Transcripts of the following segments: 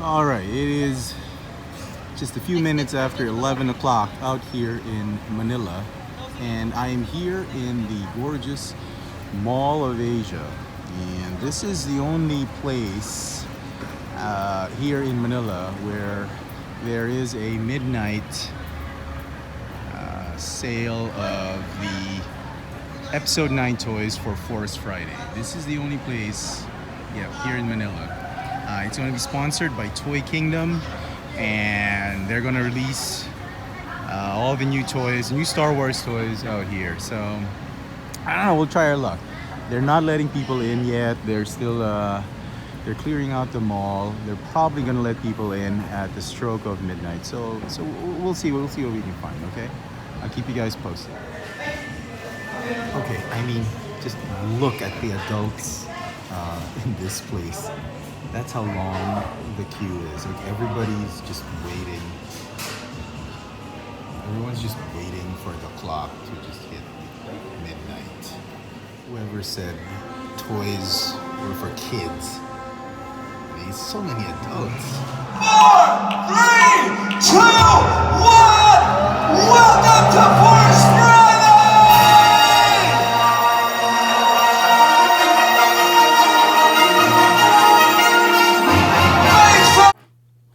All right, it is just a few minutes after 11 o'clock out here in Manila, and I am here in the gorgeous Mall of Asia. And this is the only place here in Manila where there is a midnight sale of the Episode 9 toys for Forest Friday. This is the only place, here in Manila. It's going to be sponsored by Toy Kingdom, and they're going to release all the new toys, new Star Wars toys out here. So, I don't know, we'll try our luck. They're not letting people in yet. They're still, they're clearing out the mall. They're probably going to let people in at the stroke of midnight. So we'll see what we can find, okay? I'll keep you guys posted. Okay, I mean, just look at the adults in this place. That's how long the queue is. Like, everybody's just waiting. Everyone's just waiting for the clock to just hit midnight. Whoever said toys were for kids. There's so many adults. 4, 3, 2, 1! Welcome to Forest Friday!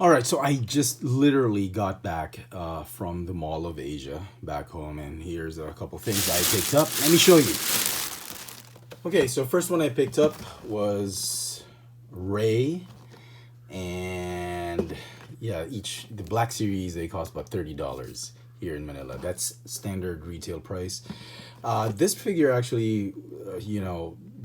Alright, so I just literally got back from the Mall of Asia back home, and here's a couple things I picked up. Let me show you. Okay, so first one I picked up was Ray, and yeah, the Black Series, they cost about $30 here in Manila. That's standard retail price. This figure actually,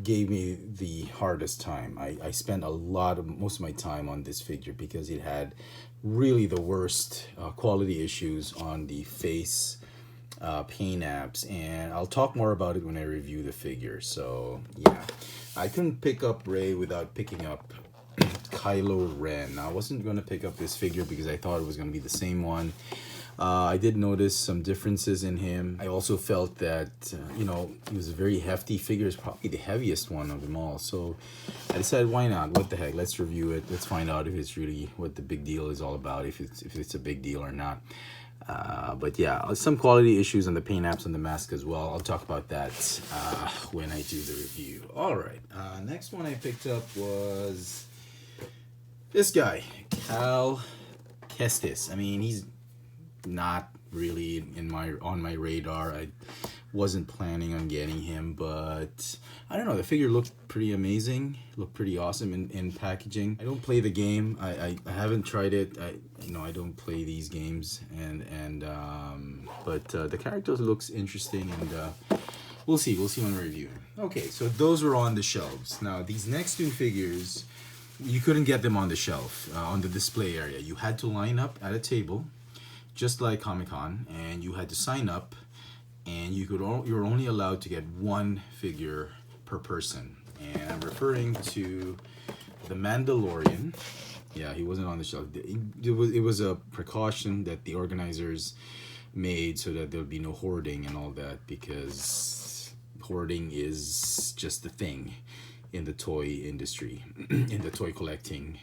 gave me the hardest time. I spent most of my time on this figure because it had really the worst quality issues on the face paint apps, and I'll talk more about it when I review the figure. So yeah, I couldn't pick up Ray without picking up Kylo Ren. I wasn't going to pick up this figure because I thought it was going to be the same one. I did notice some differences in him. I also felt that, he was a very hefty figure. It's probably the heaviest one of them all. So I decided, why not? What the heck? Let's review it. Let's find out if it's really what the big deal is all about, if it's a big deal or not. But yeah, some quality issues on the paint apps on the mask as well. I'll talk about that when I do the review. All right. Next one I picked up was this guy, Cal Kestis. I mean, he's not really on my radar. I wasn't planning on getting him, but I don't know, the figure looked pretty amazing, looked pretty awesome in packaging. I don't play the game. I haven't tried it. I don't play these games, but the character looks interesting, and we'll see when we review him. Okay, so those were on the shelves. Now these next two figures, you couldn't get them on the shelf, on the display area. You had to line up at a table, just like Comic-Con, and you had to sign up, and you were only allowed to get one figure per person. And I'm referring to the Mandalorian. Yeah, he wasn't on the shelf. It was a precaution that the organizers made so that there'll be no hoarding and all that, because hoarding is just a thing in the toy industry, in the toy collecting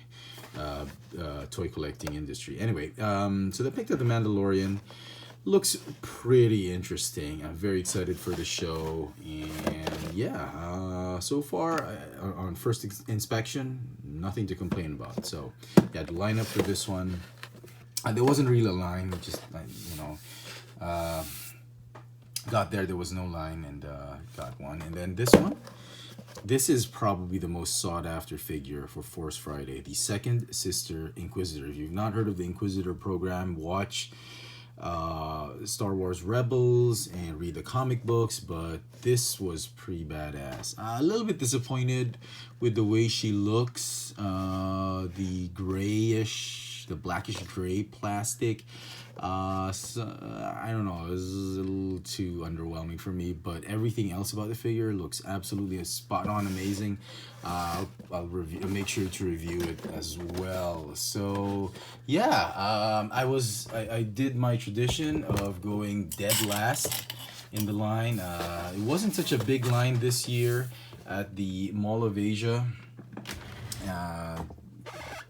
industry. Anyway, so they picked up the Mandalorian. Looks pretty interesting. I'm very excited for the show, and yeah, so far on first inspection, nothing to complain about. So yeah, to line up for this one, there wasn't really a line. Just got there was no line, and got one. And then this one. This is probably the most sought after figure for Force Friday, the second sister Inquisitor. If you've not heard of the Inquisitor program, watch Star Wars Rebels and read the comic books, but this was pretty badass. A little bit disappointed with the way she looks, the blackish gray plastic. So, I don't know, it was a little too underwhelming for me, but everything else about the figure looks absolutely spot on, amazing. I'll make sure to review it as well. So yeah, I did my tradition of going dead last in the line. It wasn't such a big line this year at the Mall of Asia.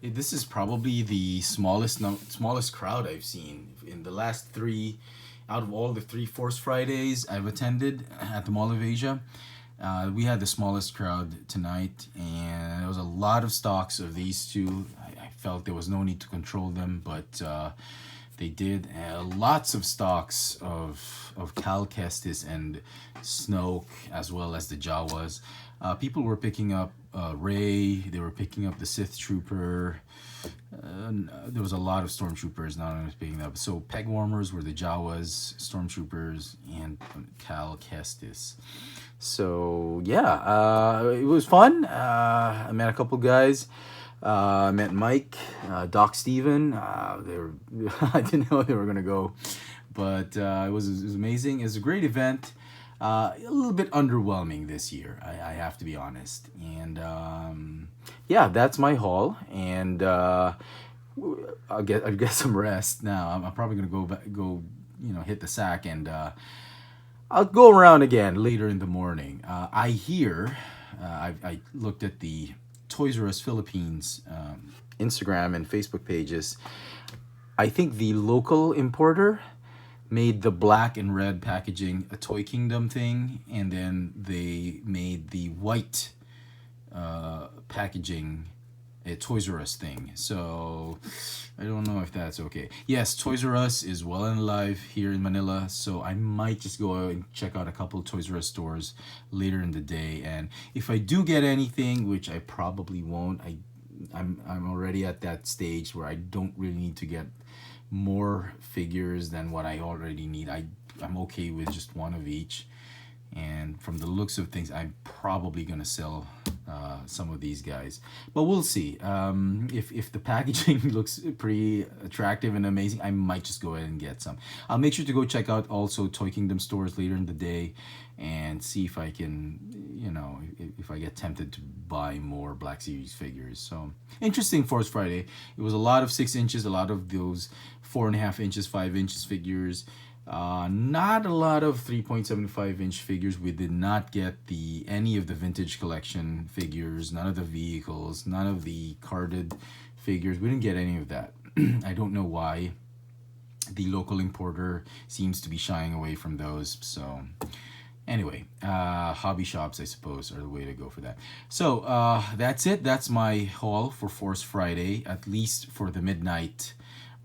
This is probably the smallest crowd I've seen in the last three. Out of all the three Force Fridays I've attended at the Mall of Asia, we had the smallest crowd tonight, and there was a lot of stocks of these two. I felt there was no need to control them, but they did. Lots of stocks of Cal Kestis and Snoke, as well as the Jawas. People were picking up Rey. They were picking up the Sith Trooper. There was a lot of stormtroopers not only picking up. So peg warmers were the Jawas, stormtroopers, and Cal Kestis. So yeah, it was fun. I met a couple guys. I met Mike, Doc Steven. They were I didn't know they were gonna go, but it was amazing. It was a great event. A little bit underwhelming this year, I have to be honest. And yeah, that's my haul. And I'll get some rest now. I'm probably gonna go hit the sack, and I'll go around again later in the morning. I hear I looked at the Toys R Us Philippines Instagram and Facebook pages. I think the local importer made the black and red packaging a Toy Kingdom thing, and then they made the white packaging a Toys R Us thing. So I don't know if that's okay. Yes, Toys R Us is well and alive here in Manila, so I might just go out and check out a couple of Toys R Us stores later in the day. And if I do get anything, which I probably won't, I'm already at that stage where I don't really need to get more figures than what I already need. I'm okay with just one of each. And from the looks of things, I'm probably gonna sell some of these guys, but we'll see. If the packaging looks pretty attractive and amazing, I might just go ahead and get some. I'll make sure to go check out also Toy Kingdom stores later in the day and see if I can, if I get tempted to buy more Black Series figures. So interesting Force Friday. It was a lot of 6 inches, a lot of those 4.5 inches, 5 inches figures. Not a lot of 3.75 inch figures. We did not get any of the vintage collection figures, none of the vehicles, none of the carded figures. We didn't get any of that. I don't know why. The local importer seems to be shying away from those. So anyway, hobby shops, I suppose, are the way to go for that. So that's it. That's my haul for Force Friday, at least for the midnight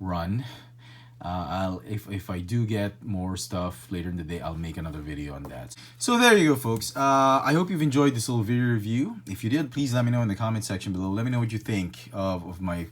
run. If I do get more stuff later in the day, I'll make another video on that. So there you go, folks. I hope you've enjoyed this little video review. If you did, please let me know in the comment section below. Let me know what you think of my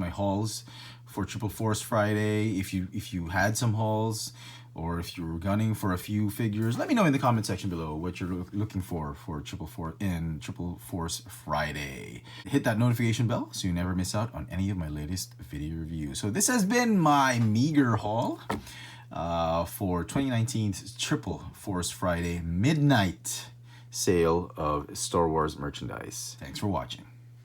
hauls for Triple Force Friday. If you had some hauls, or if you were gunning for a few figures, let me know in the comment section below what you're looking for Triple Force Friday. Hit that notification bell so you never miss out on any of my latest video reviews. So this has been my meager haul for 2019's Triple Force Friday midnight sale of Star Wars merchandise. Thanks for watching.